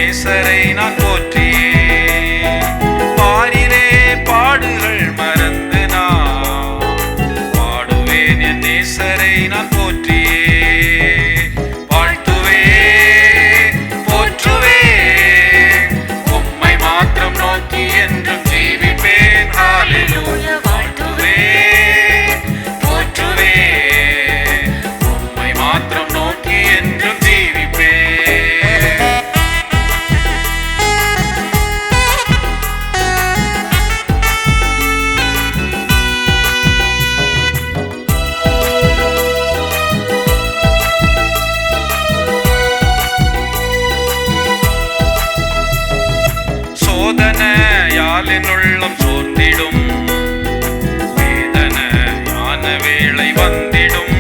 நேசரை நான் போற்றியே பாரிலே பாடுகள் மறந்து நான் பாடுவேன் என் நேசரை நான் போற்றியே வாழ்த்துவே போற்றுவே உம்மை மாத்திரம் நோக்கி என்றும் ஜீவிப்பேன் ஹல்லேலூயா வாழ்த்துவே போற்றுவே உம்மை மாத்திரம் நோக்கி என்றும் ஜீவிப்பேன் சோதனையால் என் உள்ளம் சோர்ந்திடும் வேதனையான வேளை வந்திடும்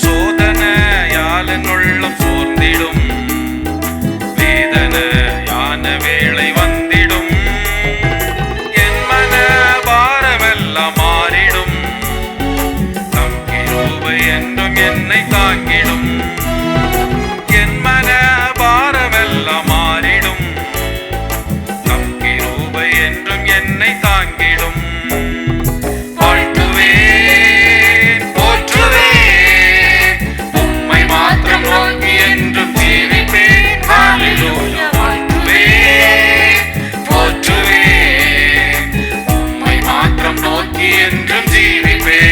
சோதனையால் என் உள்ளம் சோர்ந்திடும் வேதனையான வேளை வந்திடும் என் மன பாரமெல்லாம் மாறிடும் தம் கிருபை என்றும் என்னை தாங்கிடும் என் மன பாரமெல்லாம் மாறிடும் என்றும் என்னை தாங்கிடும் வாழ்த்துவேன் போற்றுவேன் உம்மை மாத்திரம் நோக்கி என்றும் ஜீவிப்பேன் ஹல்லேலூயா வாழ்த்துவேன் போற்றுவேன் உம்மை மாத்திரம் நோக்கி என்றும் ஜீவிப்பேன்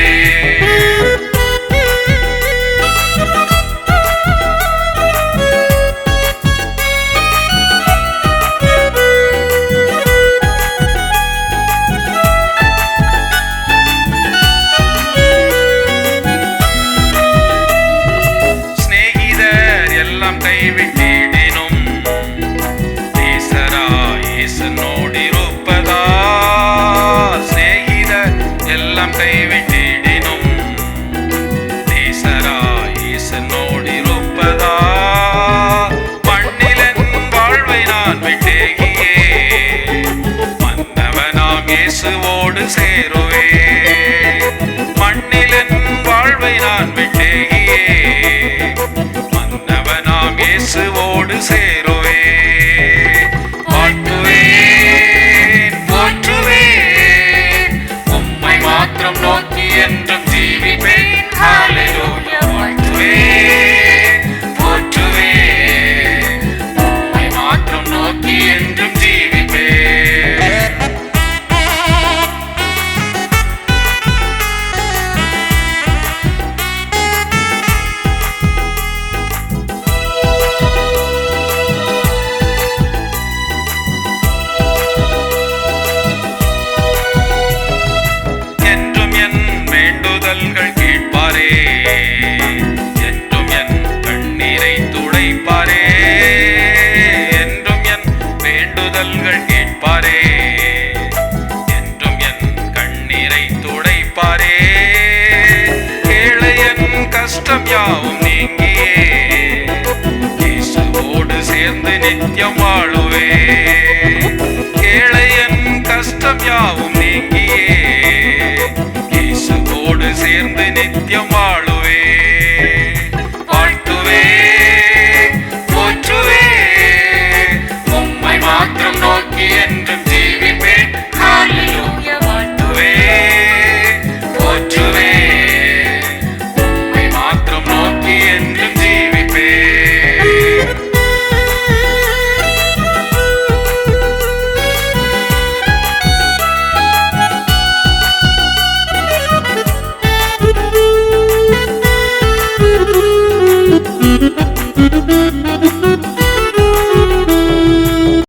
கைவிட்டிடினும் நேசராய் இயேசுவோடிருப்பதா சிநேகிதர் எல்லாம் கைவிட்டிடினும் நேசராய் இயேசுவோடிருப்பதா மண்ணிலன் வாழ்வை நான் விட்டேகியே மன்னவனாம் இயேசுவோடு சேருவே மண்ணிலன் வாழ்வை நான் விட்டேகியே இயேசுவோடு சேருவே வாழ்த்துவேன் போற்றுவேன் உம்மை மாத்திரம் நோக்கி என்றும் ஜீவிப்பேன் ஹல்லேலூயா வாழ்த்துவேன் போற்றுவேன் உம்மை மாத்திரம் நோக்கி என்றும் ஜீவிப்பேன் கேட்பாரே என்றும் என் கண்ணீரை துடைப்பாரே என்றும் என் வேண்டுதல்கள் கேட்பாரே என்றும் என் கண்ணீரை துடைப்பாரே ஏழையன் கஷ்டம் யாவும் நீங்கியே இயேசுவோடு சேர்ந்து நித்தியம் வாழுவே ஏழையன் கஷ்டம் யாவும் நீங்கியே